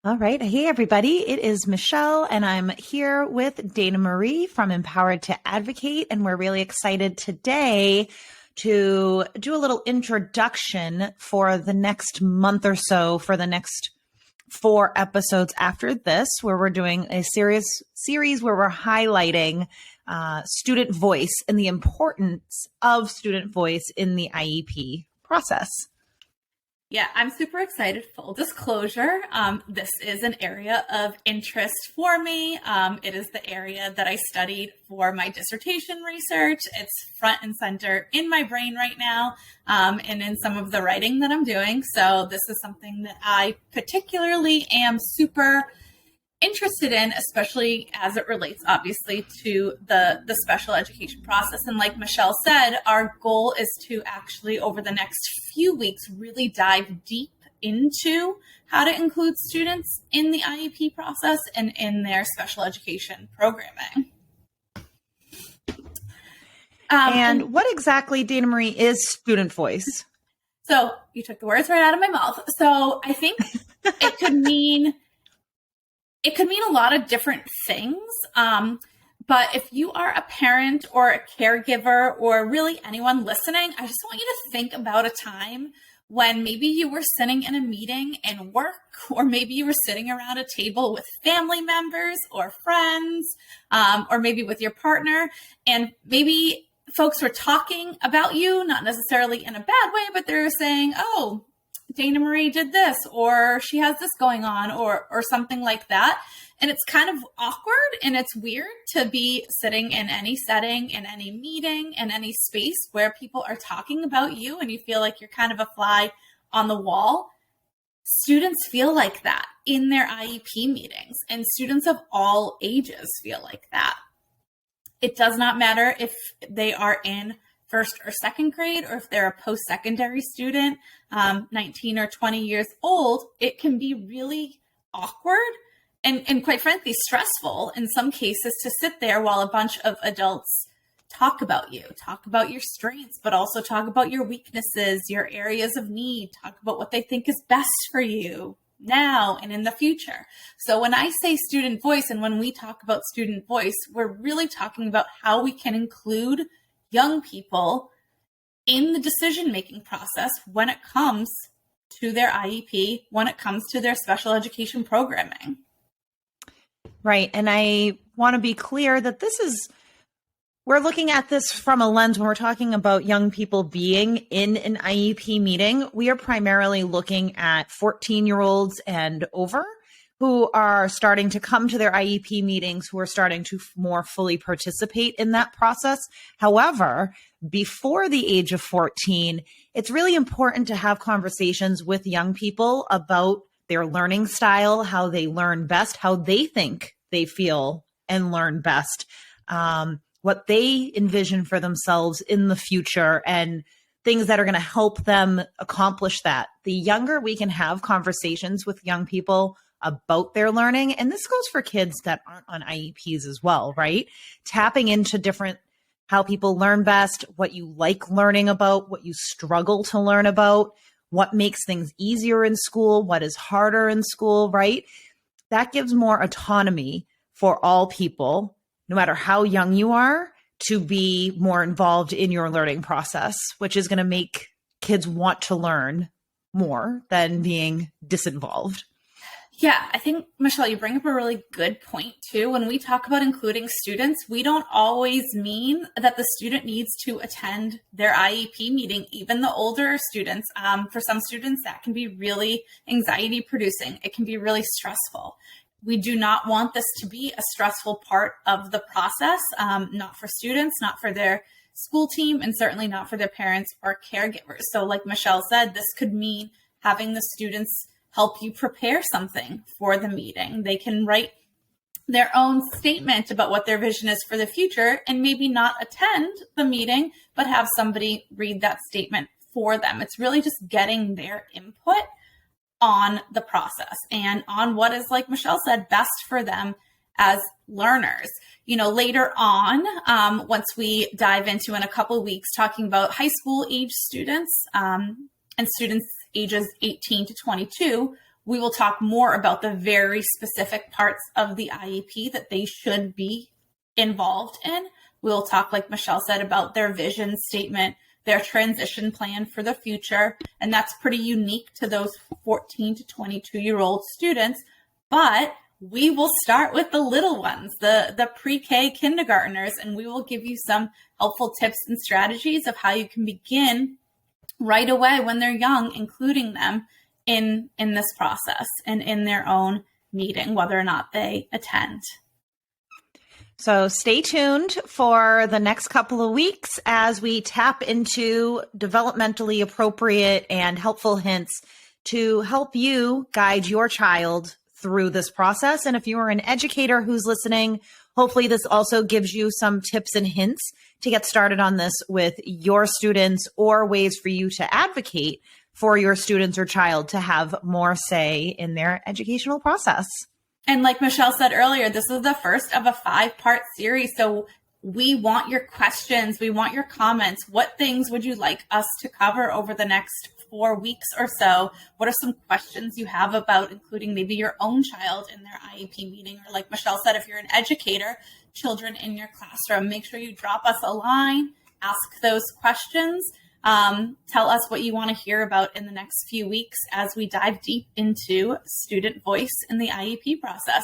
All right. Hey, everybody. It is Michelle, and I'm here with Dana Marie from Empowered to Advocate. And we're really excited today to do a little introduction for the next month or so, for the next 4 episodes after this, where we're doing a series where we're highlighting student voice and the importance of student voice in the IEP process. Yeah, I'm super excited. Full disclosure, this is an area of interest for me. It is the area that I studied for my dissertation research. It's front and center in my brain right now, and in some of the writing that I'm doing. So this is something that I particularly am super interested in, especially as it relates obviously to the special education process. And like Michelle said, our goal is to actually over the next few weeks really dive deep into how to include students in the IEP process and in their special education programming. And what exactly, Dana Marie, is student voice? So you took the words right out of my mouth. So I think it could mean a lot of different things. But if you are a parent or a caregiver or really anyone listening, I just want you to think about a time when maybe you were sitting in a meeting in work, or maybe you were sitting around a table with family members or friends, or maybe with your partner, and maybe folks were talking about you, not necessarily in a bad way, but they're saying, oh, Dana Marie did this, or she has this going on, or something like that. And it's kind of awkward and it's weird to be sitting in any setting, in any meeting, in any space where people are talking about you and you feel like you're kind of a fly on the wall. Students feel like that in their IEP meetings, and students of all ages feel like that. It does not matter if they are in first or second grade, or if they're a post-secondary student, 19 or 20 years old. It can be really awkward and quite frankly, stressful in some cases to sit there while a bunch of adults talk about you, talk about your strengths, but also talk about your weaknesses, your areas of need, talk about what they think is best for you now and in the future. So when I say student voice, and when we talk about student voice, we're really talking about how we can include young people in the decision-making process when it comes to their IEP, when it comes to their special education programming. Right. And I want to be clear that we're looking at this from a lens when we're talking about young people being in an IEP meeting. We are primarily looking at 14-year-olds and over who are starting to come to their IEP meetings, who are starting to more fully participate in that process. However, before the age of 14, it's really important to have conversations with young people about their learning style, how they learn best, how they think they feel and learn best, what they envision for themselves in the future, and things that are going to help them accomplish that. The younger we can have conversations with young people about their learning, and this goes for kids that aren't on IEPs as well, right? Tapping into how people learn best, what you like learning about, what you struggle to learn about, what makes things easier in school, what is harder in school, right? That gives more autonomy for all people, no matter how young you are, to be more involved in your learning process, which is going to make kids want to learn more than being disinvolved. Yeah, I think, Michelle, you bring up a really good point too. When we talk about including students, we don't always mean that the student needs to attend their IEP meeting, even the older students. For some students, that can be really anxiety producing. It can be really stressful. We do not want this to be a stressful part of the process, not for students, not for their school team, and certainly not for their parents or caregivers. So like Michelle said, this could mean having the students help you prepare something for the meeting. They can write their own statement about what their vision is for the future and maybe not attend the meeting, but have somebody read that statement for them. It's really just getting their input on the process and on what is, like Michelle said, best for them as learners. You know, later on, once we dive into in a couple of weeks talking about high school age students and students ages 18 to 22, we will talk more about the very specific parts of the IEP that they should be involved in. We'll talk, like Michelle said, about their vision statement, their transition plan for the future. And that's pretty unique to those 14 to 22-year-old students. But we will start with the little ones, the pre-K kindergartners, and we will give you some helpful tips and strategies of how you can begin right away when they're young, including them in this process and in their own meeting, whether or not they attend. So stay tuned for the next couple of weeks as we tap into developmentally appropriate and helpful hints to help you guide your child through this process. And if you are an educator who's listening, hopefully this also gives you some tips and hints to get started on this with your students, or ways for you to advocate for your students or child to have more say in their educational process. And like Michelle said earlier, this is the first of a 5-part series. So we want your questions. We want your comments. What things would you like us to cover over the next 4 weeks or so? What are some questions you have about including maybe your own child in their IEP meeting? Or like Michelle said, if you're an educator, children in your classroom, make sure you drop us a line, ask those questions. Tell us what you want to hear about in the next few weeks as we dive deep into student voice in the IEP process.